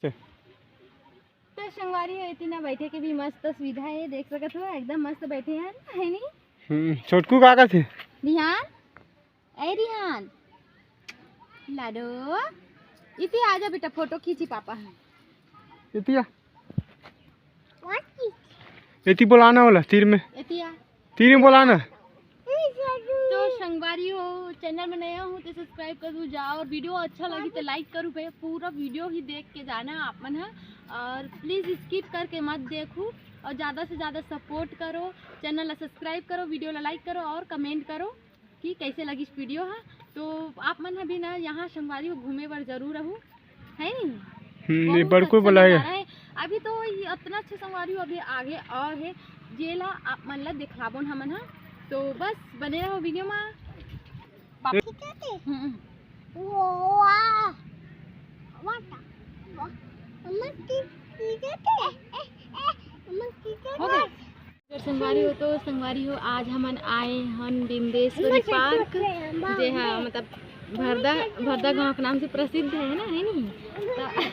तो संगवारी है इतना बैठे के भी मस्त सुविधा है, देख सकत हो एकदम मस्त बैठे हैं है नहीं। छोटकू का थे रिहान, ए रिहान लाडो इति आजा बेटा फोटो खींची पापा है इतिया इति बुलाना वाला तीर में बुलाना। तो संगवारी हो चैनल में नया हूँ तो सब्सक्राइब कर दो जाओ, और वीडियो अच्छा लगी तो लाइक करो भैया, पूरा वीडियो ही देख के जाना आप मन है, और प्लीज़ स्किप करके मत देखो, और ज़्यादा से ज़्यादा सपोर्ट करो, चैनल सब्सक्राइब करो, वीडियो ला लाइक करो और कमेंट करो कि कैसे लगी इस वीडियो है। तो आप मन अभी ना यहाँ संगवारी हो घूमे पर जरूर रहूँ है नहीं, बड़कू अच्छा बुलाएगा है। अभी तो इतना अच्छा संगवारी हो अभी आगे और है जेला आप मन ला दिखलाबो हमन है, तो बस बने रहो वीडियो में। संगवारी हो तो संगवारी हो आज हमन आए हन बिंदेश्वरी पार्क, जे है मतलब भरदा गाँव के नाम से प्रसिद्ध है ना, है नहीं।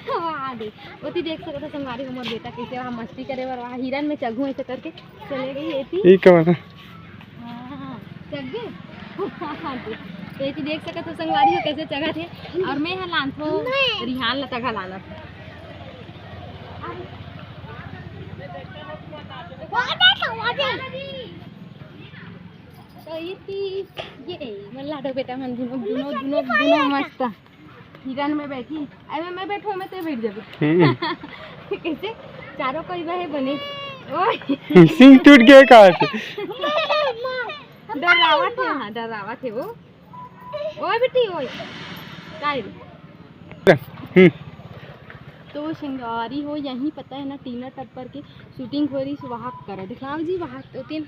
तो वो देख सकते संगवारी हो मोर बेटा कैसे वहाँ मस्ती करे और वहाँ हिरन में चघू ऐसे करके चले गई तो ये देख सकते हो संगवारी हो कैसे चढ़ा थे, और मैं यहाँ लान थो रिहान ला चढ़ा लाना तो ये मैं लाडो बेटा मन दोनों मस्त हिरन में बैठी, अरे मैं बैठो मैं तो बैठ जाबे कैसे चारों कोई बहे बने ओए सिंह टूट गया कहाँ डरावा थे वो ओए बेटी ओए काय तो संगवारी हो यहीं पता है ना टीना टप्पर की शूटिंग हो रही, वहाँ करा दिखाओ जी वहाँ तो तीन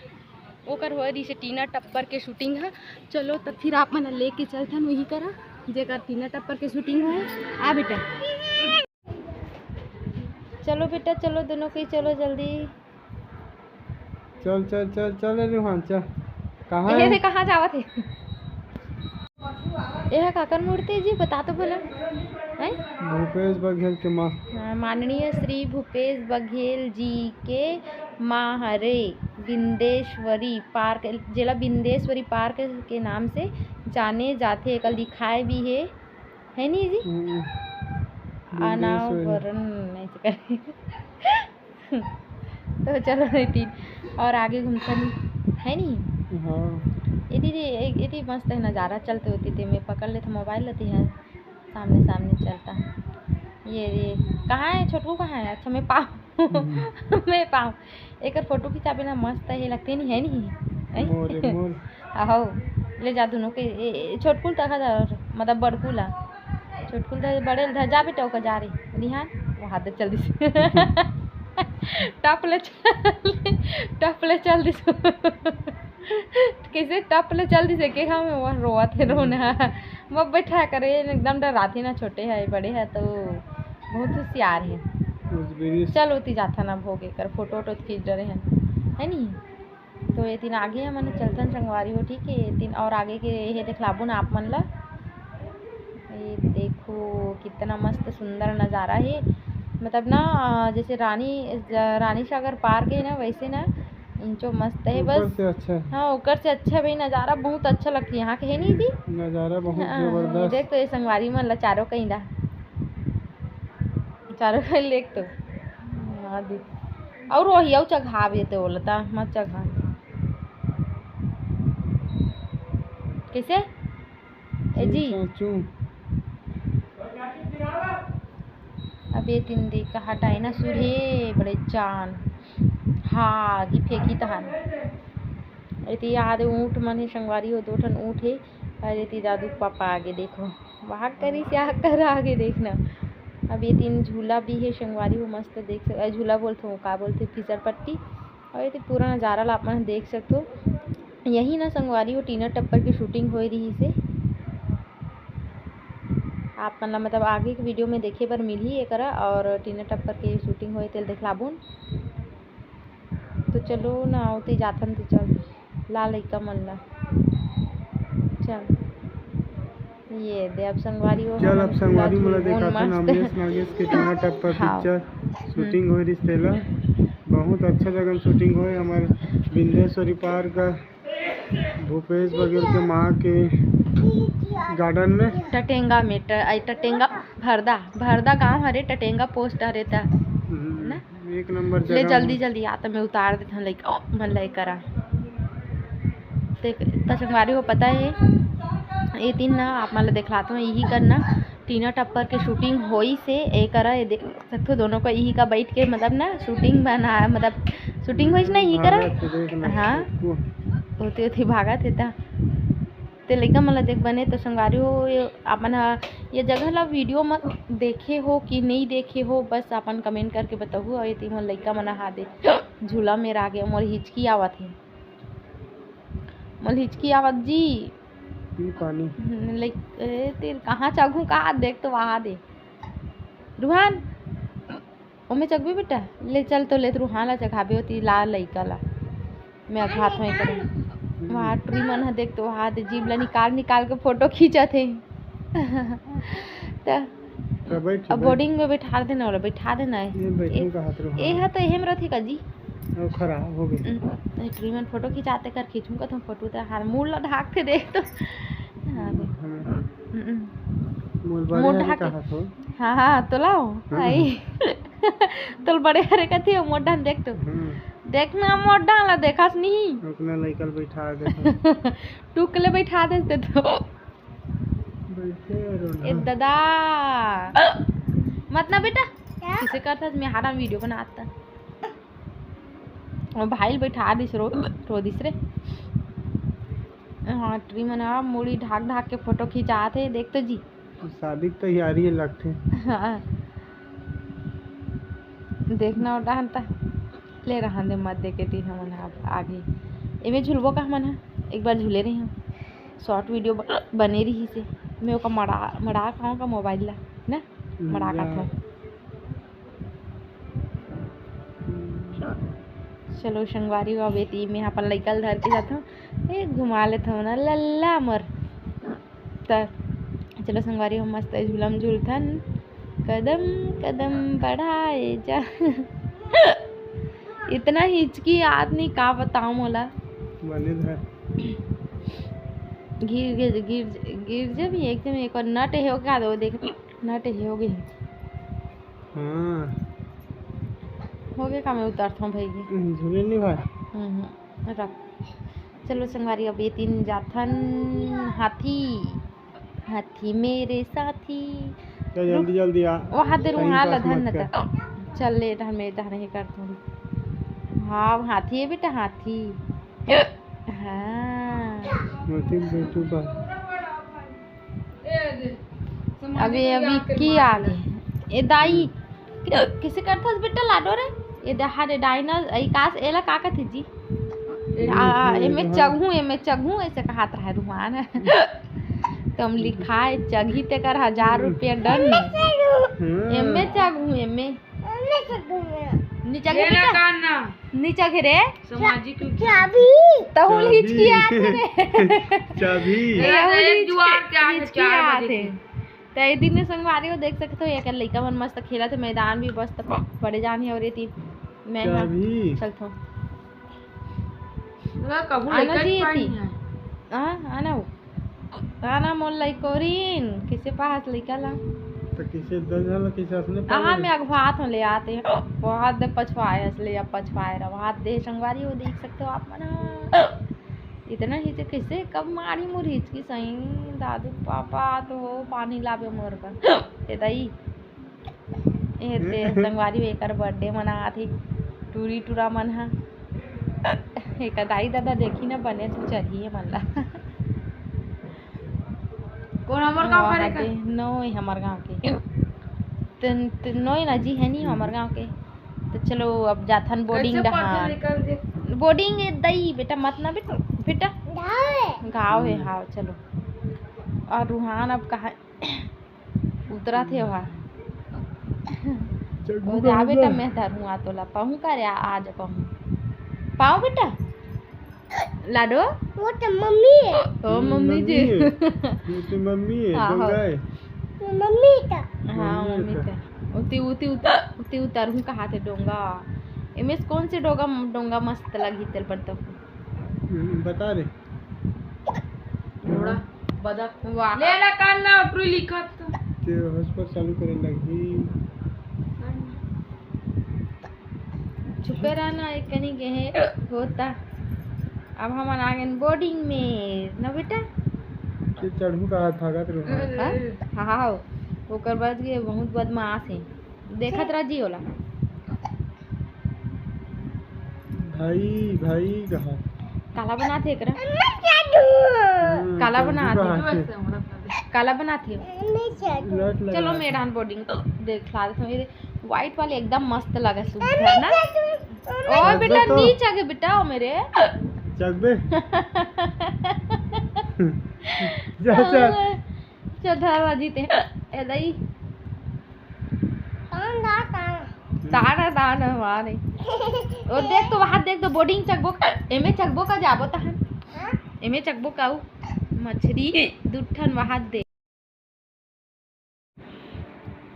ओकर हो रही से टीना टप्पर के शूटिंग है। चलो तब फिर आप मन लेके चलते वही करा जेकर टीना टप्पर के शूटिंग हो। आ बेटा चलो बेटा चलो दोनों के चलो जल्दी चल चल चल चल रिहान चल कहाँ है कहाँ जावा थे यह काकर मूर्ति जी बता तो बोला है भूपेश बघेल के माँ माननीय श्री भूपेश बघेल जी के माँ हरे बिंदेश्वरी पार्क जिला बिंदेश्वरी पार्क के नाम से जाने जाते, कल दिखाए भी है नहीं जी अनावरण नहीं करे तो चलो तीन और आगे घूमते है नहीं। हाँ इतनी मस्त है नज़ारा, चलते होती थी मैं पकड़ लेते मोबाइल लेती है सामने सामने चलता। ये कहाँ है छोटू कहाँ है, अच्छा मैं पाऊँ मैं पाऊँ एक फोटो खिंचाबे ना मस्त है लगते नहीं है नहीं हो ले जा दोनों के छोटकुल तक मतलब बड़कुला छोटकुल बड़े जा बेटा ओका जा रही रिहान वहाँ तक चल दी टप ले चल दी कैसे टप ले चल दी से के हम वहाँ रोआ थे रोना वो बैठा करे एकदम डराते ना, छोटे है बड़े है तो बहुत होशियार है। चल होती जाता ना भोगे कर फोटो वोटो खींच डरे हैं है नहीं। तो ये तीन आगे है मैंने चलतन संगवारी हो ठीक है, ये तीन और आगे के ये दिखलाबो ना आप मन ला। ये देखो कितना मस्त सुंदर नज़ारा है, मतलब ना जैसे रानी सागर पार्क है ना वैसे ना इंचो मस्त है बस से अच्छा है। हाँ ऊपर से अच्छा भाई नज़ारा बहुत अच्छा लगता है यहाँ के है नहीं जी नज़ारा बहुत जबरदस्त। देख तो ये संगवारी मन ला चारों कहीं दा चारों कहीं देख तो और वही आउ चघा भी तो बोलता मत चघा कैसे ए जी अब ये तीन देख का हटाए ना सूर्य बड़े चान हाँ की फेंकी तहन इतनी याद ऊँट मन है संगवारी हो दो ठन ऊँट है, और इतनी दादू पापा आगे देखो वहाँ करी क्या कर आगे देखना। अब ये तीन झूला भी है संगवारी हो मस्त देख सकते, झूला बोलते हो का बोलते फिसल पट्टी, और ये पूरा नज़ारा ला आप देख सकते हो। यही ना संगवारी हो टीना टप्पर की शूटिंग हो रही से आप मतलब आगे के वीडियो में देखे बर मिल ही एक और टीना टप्पर की शूटिंग होए तेल दिखलाबून। तो चलो ना आवते जाथन तो चल ला लइका मन ला चल ये दे अब संगवारी हो चल अब संगवारी मोला देखा था मस्त। नागेश नागेश के टीना टप्पर हाँ। पिक्चर शूटिंग हो रिश्तेला बहुत अच्छा जगह शूटिंग हो हमारे विंध्येश्वरी पार्क का भूपेश बघेल के माँ के गार्डन में टटेंगा में टटेंगा भरदा भरदा गांव हरे टटेंगा पोस्ट हरे था ना। एक नंबर ले जगह जल्दी जल्दी आ तो मैं उतार देता लाइक मन लाइक करा तो संगवारी हो पता है ये दिन ना आप मतलब दिखलाता हूँ यही करना टीना टप्पर के शूटिंग होई से एक करा ये देख सकते हो दोनों को यही का बैठ के मतलब ना शूटिंग बना मतलब शूटिंग होई ना यही करा। हाँ होती होती भागा थे ता ते लइका मला देख बने तो संगवारी हो अपन ये जगह ला वीडियो में देखे हो कि नहीं देखे हो बस अपन कमेंट करके बताओ। और ये मोर लइका मना हा दे झूला में आ गया मोर हिचकी आवत है मोर हिचकी आवत जी पानी लाइक तेर कहाँ चघू कहाँ देख तो वहाँ दे रूहान ओमे चघबे बेटा ले चल तो ले रूहान ला चघाबे होती ला लइका ला मैं हाथ में करूँ वहाँ ट्री मन है देख तो वहाँ दे जीभ ला निकाल निकाल के फोटो खींचत है अब बोर्डिंग में बैठा देना वाला बैठा देना ये है तो यही में रथी का जी खराब हो गई ट्री में फोटो खिंचाते कर खींचूंगा तुम फोटो तो हार मुँह ला ढाक के देख तो मुँह ढाक हाँ हाँ तो लाओ भाई तो बड़े हरे कथी हो मोटा देख तो देखना मोटा ला देखा नहीं अपना लइकल बैठा दे टुकले बैठा देते तो ए दादा मत ना बेटा किसे करता मैं हारा वीडियो बनाता और भाई बैठा दिस रो दिस रे हाँ ट्री मना मूड़ी ढाक ढाक के फोटो खिंचाते देख तो जी शादी की तैयारी लगते हाँ देखना उठाता ले रहा दे मत देखे थी हम आगे इमे झुलबो का मन एक बार झूले रही हम शॉर्ट वीडियो बने रही से मैं ओका मड़ा खाऊँ का मोबाइल ला ना मड़ा का था चलो संगवारी हुआ बेटी में यहाँ पर लइकल धर के जाता हूँ ए घुमा लेता हूँ ना लल्ला मर चलो संगवारी हम मस्त झूलम झूलथन कदम कदम बढ़ाए जा इतना हिचकी आदमी का बताऊं मोला गिर गिर गिर गिर जब एकदम एक और नट हो क्या दो देख नट हो गई हो गया का मैं उतारता हूँ भाई झूले नहीं भाई रख चलो संगवारी अब ये तीन जाथन हाथी हाथी मेरे साथी जल्दी जल्दी आ वहाँ दे वहाँ लधन न चल ले धन में धन ही करता हूँ हाँ हाथी है बेटा हाथी हाँ अभी की आ गए ए दाई किसे करता है बेटा लाडो रे ये दहा रे डाइना कास एला काका थी जी एमे चघू ऐसे कहात रहा रुमान तुम लिखाए चघी ते कर 1000 रुपया डन एमे चघू एमे नीचा के बेटा नीचा के रे सामाजिक चाबी तहुल हिचकी आते रे चाबी एक जुआर के आगे 4 बजे तो ये दिन संगवारी को देख सकते हो ये क्या लड़का मन मस्त खेला थे मैदान भी मस्त बड़े जान है और ये तीन मैं चलता हूँ आना चाहिए थी आना आना मोल लाइकोरीन किसे पास लइका ला तो किसे दल किसे अपने हाँ मैं अगवात ले आते हैं बहुत दे पछवाए असले या पछवाए रहा हाथ दे संगवारी हो देख सकते हो आप मना इतना ही किसे कब मारी मुर हिचकी सही दादू पापा तो पानी लावे मोर का ते दई ए ते संगवारी एकर बर्थडे मना थी टूरी टूरा मन हा एक दाई दादा देखी ना बने तो चाहिए मन ला कौन हमर गांव करे का नोई हमार गांव के नोई ना जी है नहीं हमार गांव के तो चलो अब जाथन बोर्डिंग रहा बोर्डिंग दई बेटा मत ना बेटा गाँव है हाँ चलो और रूहान अब कहा उतरा थे वहाँ बेटा मैं धरूँ आ तो ला पाऊँ का रे आज पाऊँ पाऊँ बेटा लाडो वो तो मम्मी है। ओ मम्मी जी ये तो मम्मी है हाँ, डोंगा है वो मम्मी का। हाँ मम्मी मम्मी का। का उती उतारू कहा थे डोंगा इमें कौन से डोंगा डोंगा मस्त लगी तेल पर तो बता रे थोड़ा बदक वाह ले ला कान ना उतरू लिखत ते हॉटस्पॉट चालू करे लगी छुपे रहना एक कहीं के है होता अब हम आ गए बोर्डिंग में ना बेटा के चढ़ू का हाथ भागत रहो हाँ हाँ ओकर बाद ये बहुत बदमाश है देखत रह जी होला भाई भाई कहा काला बनाते एकरा हाँ, काला चढ़ू बना का दे। हाथ है। काला बनाते लट लगा चलो है। मेरा बोर्डिंग दिखा देता हूँ व्हाइट वाले एकदम मस्त लगे सुंदर ना ओ बेटा तो। नीचे आगे बेटा ओ मेरे चक बे जा चल चल धरा जीते एदाई ताना ताना मारे और देख तो वहां देख तो बोर्डिंग चकबो एमे चकबो का जाबो तहन एमे चकबो काऊ मछली दुठन वहां दे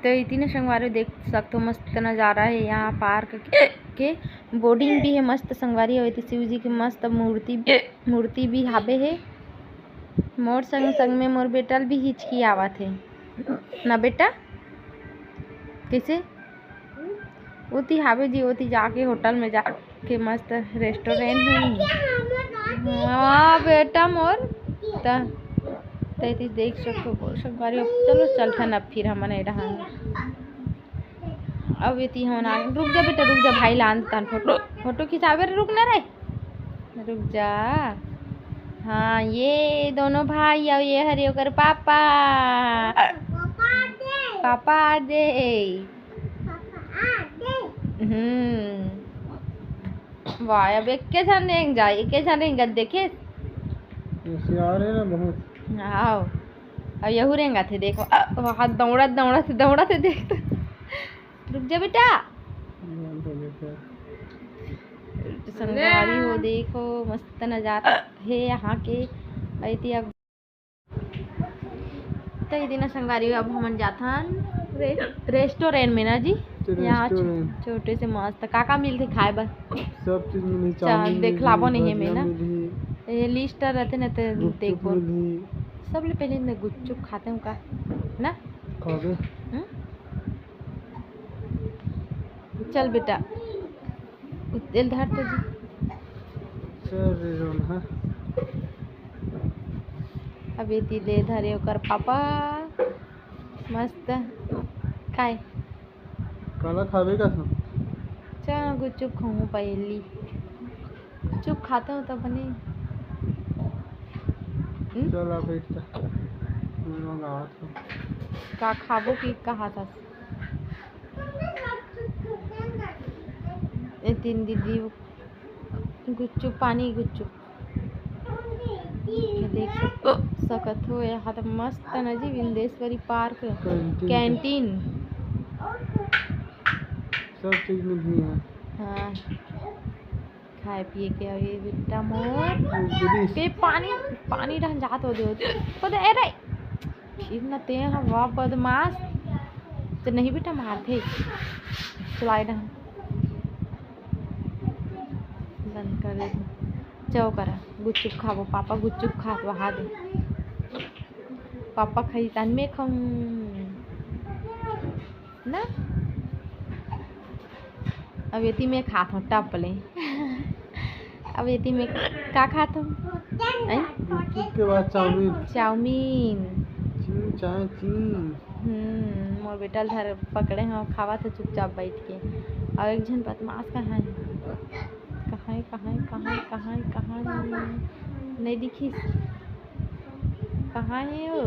तो इतने संगवारी देख सकते हो मस्त नज़ारा है यहाँ पार्क के बोर्डिंग भी है मस्त संगवारी है शिव जी की मस्त मूर्ति भी हाबे है मोर संग संग में मोर बेटल भी हिचकी आवत है ना बेटा कैसे उती हावे जी उती जाके होटल में जाके मस्त रेस्टोरेंट है हाँ बेटा मोर तैती देख सकते हो संगवारी चलो चलथन अब फिर हम नहीं रहा अब इति हम ना रुक जा बेटा रुक जा भाई लान तन फोटो फोटो खिंचावे रे रुक ना रे रुक जा हाँ ये दोनों भाई और ये हरे ओकर पापा पापा आ दे वाह अब एक के जन रहेंगे जा एक के जन रहेंगे देखे होशियार है ना बहुत हाँ अब यहू रहेंगा थे देखो वहाँ दौड़ा थे देख रुक जा बेटा संगवारी हो देखो मस्त नज़ारा है यहाँ के ऐती अब तो दिन संगवारी अब हम जाथन रेस्टोरेंट में ना जी यहाँ रेस्टोरेंट छोटे से मस्त काका मिलते खाए बस सब चीज मिली चल, चाउमीन देखलाबो मिली, नहीं है में भजिया ना। मिली, ये लिस्ट रहते ना तो गुपचुप देखो मिली सबले पहले मैं गुपचुप खाते हूँ का ना खावे हम्म? चल बेटा तेल धर तो जी चल रे रोन हाँ अब ये ले धरे ओकर पापा मस्त खाए काला खावे का था चल गुपचुप खाऊँ पहली चुप खाते हो तो बने चल आप बैठ जा मैं मंगावा था का खाबो की कहा था ये तीन दीदी गुच्चुप पानी गुच्चुप देख सकत हो यहाँ तो मस्त है ना जी विंदेश्वरी पार्क कैंटीन सब चीज मिली है हाँ खाए पिए के अभी बेटा मोर गिरीश पे पानी रह जात हो दे पता है रे फिर न ते हवा बदमाश तो नहीं बेटा मारते चलाए रहा बंद कर दे चौ करा गुच्चुप खाबो पापा गुच्चुप खात वहा दे पापा खाई तन में खाऊं ना अब येती में खात हूँ टपले अब येती में का खात हूँ गुपचुप के बाद चाउमीन चाउमीन चीन चाहे चीन मोर बेटा धर पकड़े हैं खावा था चुपचाप बैठ के और एक जन बदमाश कहाँ है नहीं दिखी कहाँ है वो